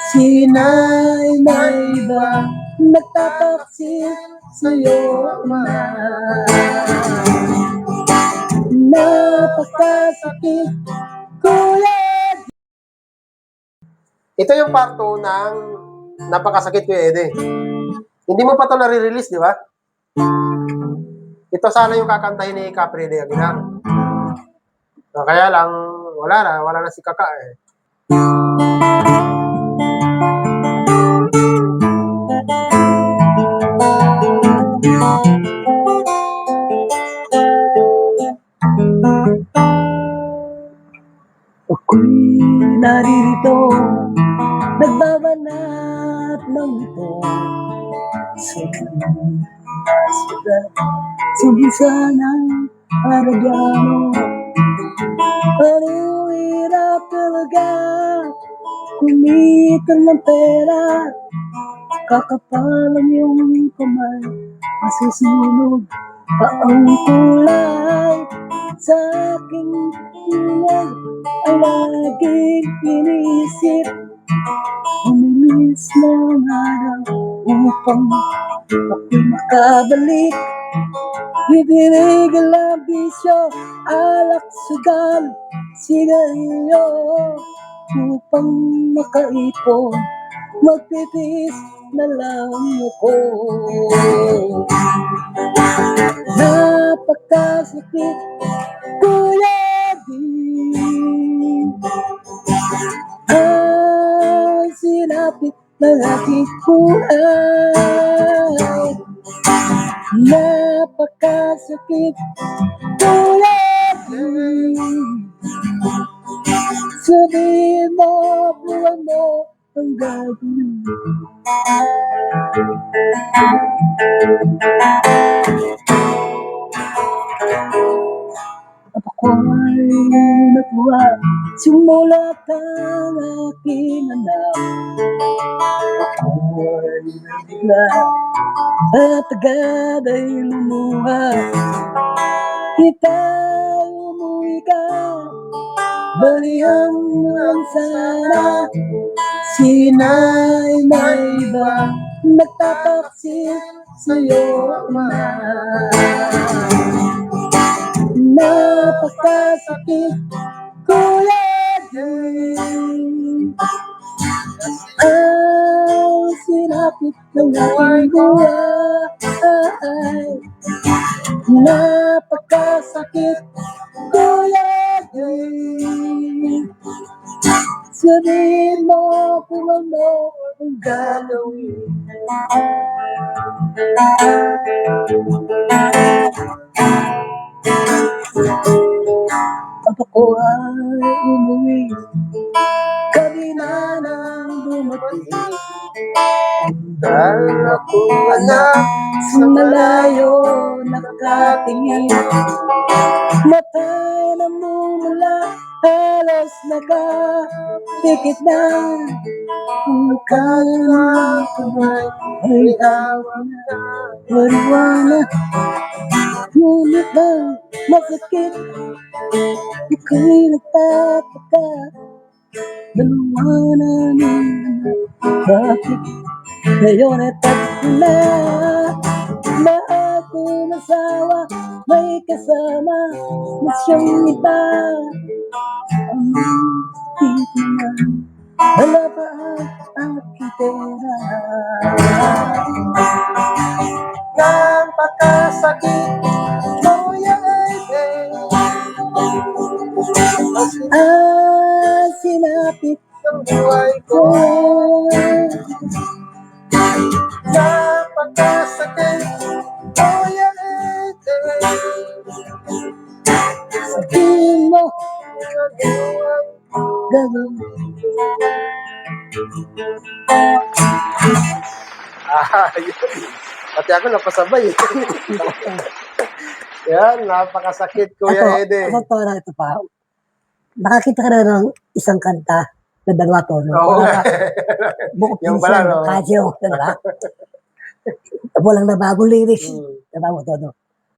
Sina'y may iba nagtataksil sa'yo, ama. Napakasakit, Kuya. Ito yung part 2 ng Napakasakit, Kuya Ede. Hindi mo pa ito nare-release, di ba? Ito sana yung kakantahin ni Capri de Aguilar. So, kaya lang, wala na si Kaka eh. Ako'y naririto, nagbabanat ng ito. Sige sana, Aragyano. Ano hirap talaga, kumita ng pera. Kakapalan yung kamay, masusunog pa ang kulay. Sa aking tulad ay laging iniisip, umimiss ng araw upang ako'y makabalik. Ibinigil ang bisyo, alak, sugal, sigarilyo, upang makaipon, magtitiis na lang ako. Napakasakit, Kuya Di, ang sinapit ng aking buhay. Napakasakit, Kuya Di, sabihin mo, buwan mo ang gagawin. Ako'y natuwa, sumulat ang aking anak. Ako'y nabigla at agad ay lumuha. Ika'y umuwi ka, balihan lang sana. Sina'y may iba nagtataksil sa'yo, ama. Napakasakit, Kuya Di, ang sinapit ng aking buhay. Napakasakit, Kuya Di, sabihin mo kung ano ang gagawin. At ako ay umuwi, kabina nang dumating. Dahil ako anak Sa malayo nakatingin, mata'y namumula, halos nakapikit na. Ang magkalang kamay ay awa na, mariwana. Ngunit ang masakit, ika'y nagtataka. Dalawa na naman, bakit ngayon ay tatlo na? Bago masawa, may kasama na siyang iba. Ang titi na, wala pa ang aking pera. napakasakit, Kuya Ede. Ang sinapit Ang buhay ko, napakasakit, Kuya Ede. sabihin mo, gagawin. Yun. Pati ako napasabay. Yan, napakasakit, Kuya Ede. Ito na ito pa. Nakakita ka na ng isang kanta na dalawa tono. Oo. Bukod Yung pinsan, pala, no? Casio, diba? Walang nabagong lyrics. Diba mo, tono?